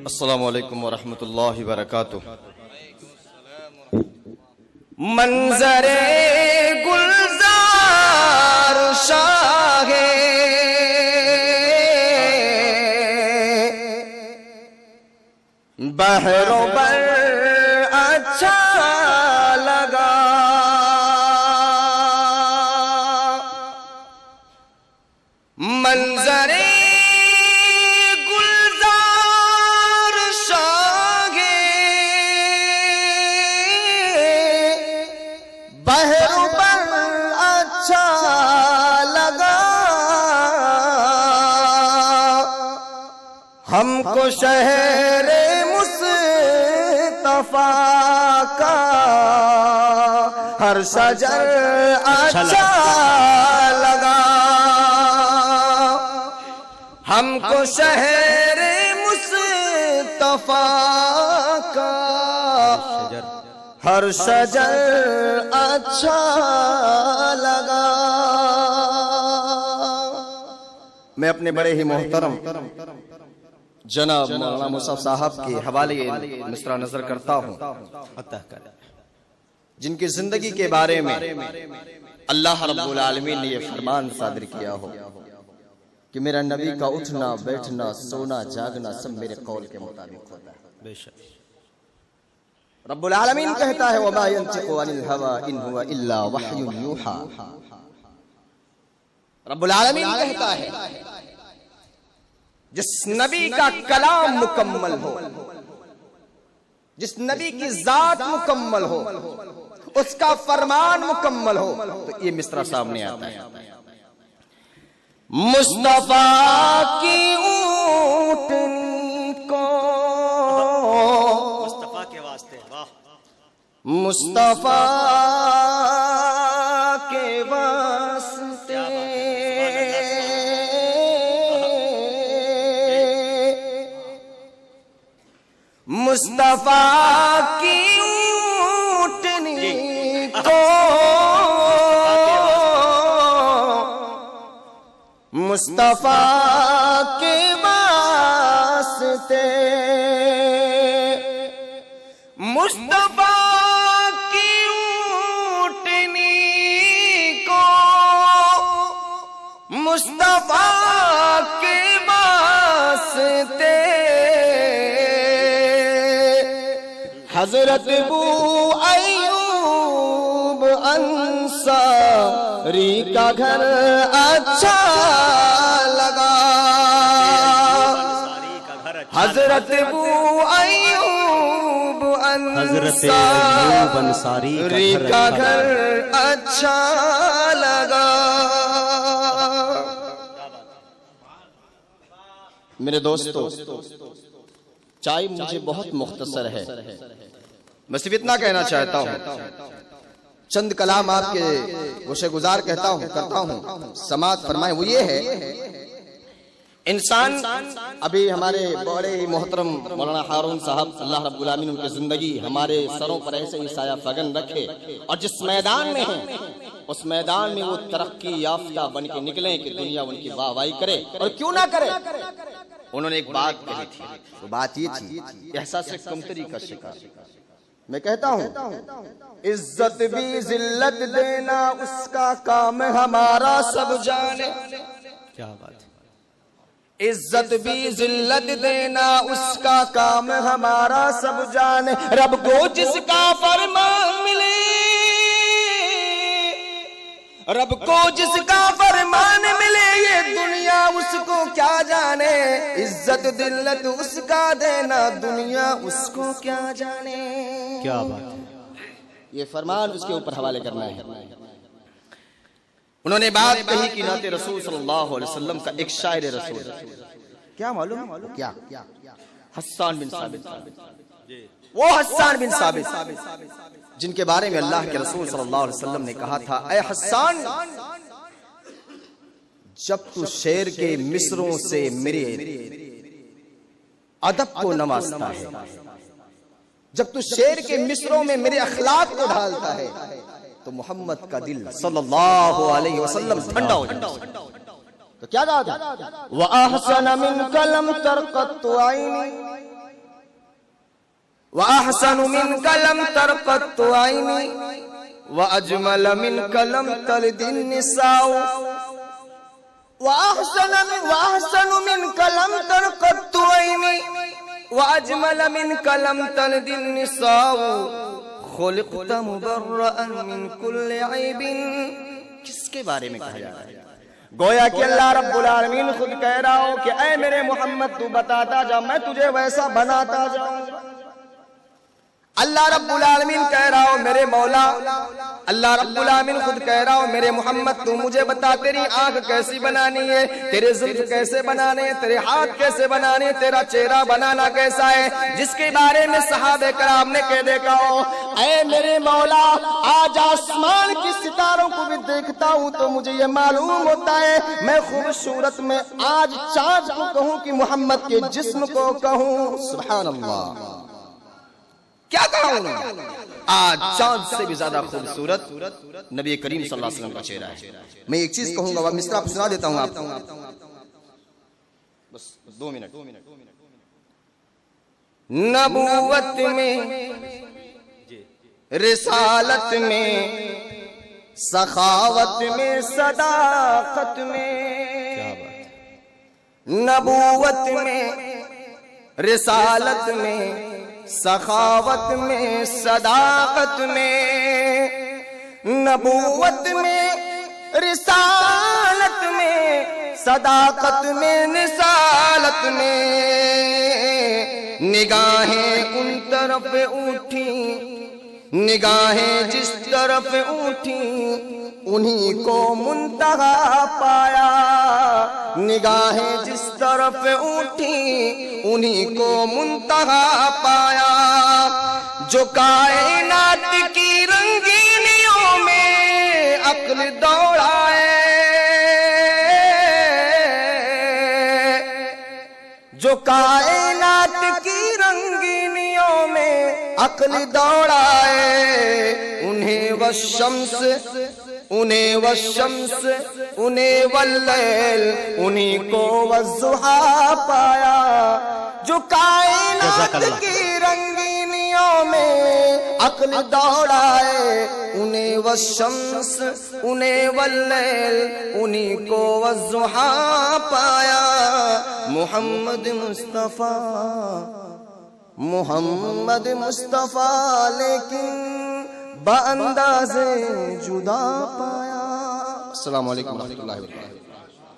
अस्सलामु अलैकुम वरहमतुल्लाहि वबरकातुह। मंजरे गुलजार शाहे बहरों पर अच्छा लगा, मंजरे गुलजार शाहे बहरों पर अच्छा लगा। हमको शहरे मुस्तफा का हर शजर अच्छा लगा। हमको शहरे मुस्तफा का हर शजर अच्छा लगा। मैं अपने बड़े ही मोहतरम जनाब मौलाना मुसअब साहब के हवाले मिसरा नजर करता हूँ, जिनकी जिंदगी के बारे में अल्लाह रब्बुल आलमीन ने यह फरमान सादिर किया हो कि मेरा नबी का उठना बैठना सोना जागना सब मेरे कौल के मुताबिक होता है। बेशक रब्बुल आलमीन कहता है वमा यंतिकु अनिल हवा इन हुवा इल्ला वह्युन यूहा। रब्बुल आलमीन कहता है जिस नबी का कलाम मुकम्मल हो, जिस नबी की जात मुकम्मल हो, उसका फरमान मुकम्मल हो, तो ये मिसरा सामने आता है। मुस्तफा की ऊँटनी को मुस्तफा के वास्ते, वाह, मुस्तफा के वास्ते मुस्तफा की ऊँटनी को मुस्तफा के वास्ते मुस्तफा की ऊँटनी को मुस्तफा के वास्ते हजरत अबू अय्यूब अंसारी का घर अच्छा लगा। हजरत अबू अय्यूब अंसारी का घर अच्छा लगा। मेरे दोस्तों, चाय मुझे बहुत मुख्तसर है, मैं सिर्फ इतना कहना चाहता हूँ, चंद कलाम आपके गोशे गुजार करता हूँ, समात फरमाए। वो ये है, इंसान अभी हमारे बड़े ही मोहतरम मौलाना हारून साहब अल्लाह रब्बुल आमीन उनकी जिंदगी हमारे सरों पर ऐसे ही साया फगन रखे, और जिस मैदान में है उस मैदान में वो तरक्की याफ्ता बन के निकले कि दुनिया उनकी वाहवाही करे, और क्यों ना करे। उन्होंने एक बात कही थी, वो बात ये थी, एहसास कमतरी का शिकार। मैं कहता हूँ इज्जत भी जिल्लत देना उसका काम हमारा सब जाने। क्या बात है। इज्जत भी जिल्लत देना उसका काम हमारा सब जाने। रब को जिसका फरमान मिले, रब को जिसका फरमान मिले, ये दुनिया उसको क्या जाने। इज्जत दिल्लत उसका देना दुनिया उसको क्या जाने। क्या बात है। ये फरमान उसके ऊपर हवाले करना है। उन्होंने बात कही कि नाते रसूल सल्लल्लाहु अलैहि वसल्लम का एक शायर रसूल, क्या मालूम क्या, हस्सान बिन साबित। वो हस्सान बिन साबित जिनके बारे में अल्लाह के रसूल सल्लल्लाहु अलैहि वसल्लम ने कहा था, ऐ हस्सान, जब तू शेर के मिसरों से मेरे अदब को नवाजता है, जब तू शेर के मिसरों में मेरे अखलाक को ढालता है, तो मोहम्मद का दिल सल्लल्लाहु अलैहि वसल्लम ठंडा हो जाता है। तो क्या कहा था, व अहसन मिन कलम तरकत आईनी, वअहसनु मिनका लम तरक़त्तु ऐनी वअजमल मिनका लम तलिदिन निसाउ वअहसनु मिनका लम तरक़त्तु ऐनी वअजमल मिनका लम तलिदिन निसाउ खुलिक़त मुबर्रअन मिन कुल्लि ऐबिन। किसके बारे में कहा जा रहा है? गोया कि अल्लाह रब्बुल आलमीन खुद कह रहा हो कि ऐ मेरे मोहम्मद तू बताता जा, मैं तुझे वैसा बनाता जाऊं। अल्लाह रब्बुल आलमीन कह रहा हो मेरे मौला, अल्लाह रब्बुल आलमीन खुद कह रहा हो मेरे मोहम्मद तू मुझे बता तेरी आंख कैसी बनानी है, तेरे जुल्फ कैसे बनाने हैं, तेरे हाथ कैसे बनाने हैं, तेरा चेहरा बनाना कैसा है, जिसके बारे में सहाबे कराम ने कह देखा हो ऐ मेरे मौला आज आसमान की सितारों को भी देखता हूँ तो मुझे ये मालूम होता है मैं खूबसूरत में आज चाँद को कहूँ कि मोहम्मद के जिस्म को कहूँ। सुभान अल्लाह, क्या कहा उन्होंने? आज चांद से भी ज्यादा खूबसूरत नबी करीम सल्लल्लाहु अलैहि वसल्लम का चेहरा है। मैं एक चीज कहूंगा, वह मिसरा सुना देता हूं आपको, बस 2 मिनट। नबूवत में, रिसालत में, सखावत में, सदाकत में, क्या बात है? नबूवत में, रिसालत में, सखावत में, सदाकत में, नबूवत में, रिसालत में, सदाकत में, निसालत में निगाहें उन तरफ उठी, निगाहें जिस तरफ उठी उन्हीं को मुंतहा पाया, निगाहें जिस तरफ उठी उन्हीं को मुंतहा पाया। जो कायनात की रंगीनियों में अक्ल दौड़ाए, जो कायनात की रंगीनियों में अक्ल दौड़ाए उन्हें वशम्स, उन्हें वशम्स, उन्हें वल्लैल, उन्हीं को वज़ुहा पाया। जो कायनात की रंगीनियों में अक्ल दौड़ाए उन्हें वशम्स, उन्हें वल्लैल, उन्हीं को वज़ुहा पाया। मोहम्मद मुस्तफ़ा, मोहम्मद मुस्तफ़ा लेकिन बाअंदाज़े जुदा पाया। अस्सलामु अलैकुम व रहमतुल्लाहि व बरकातहू।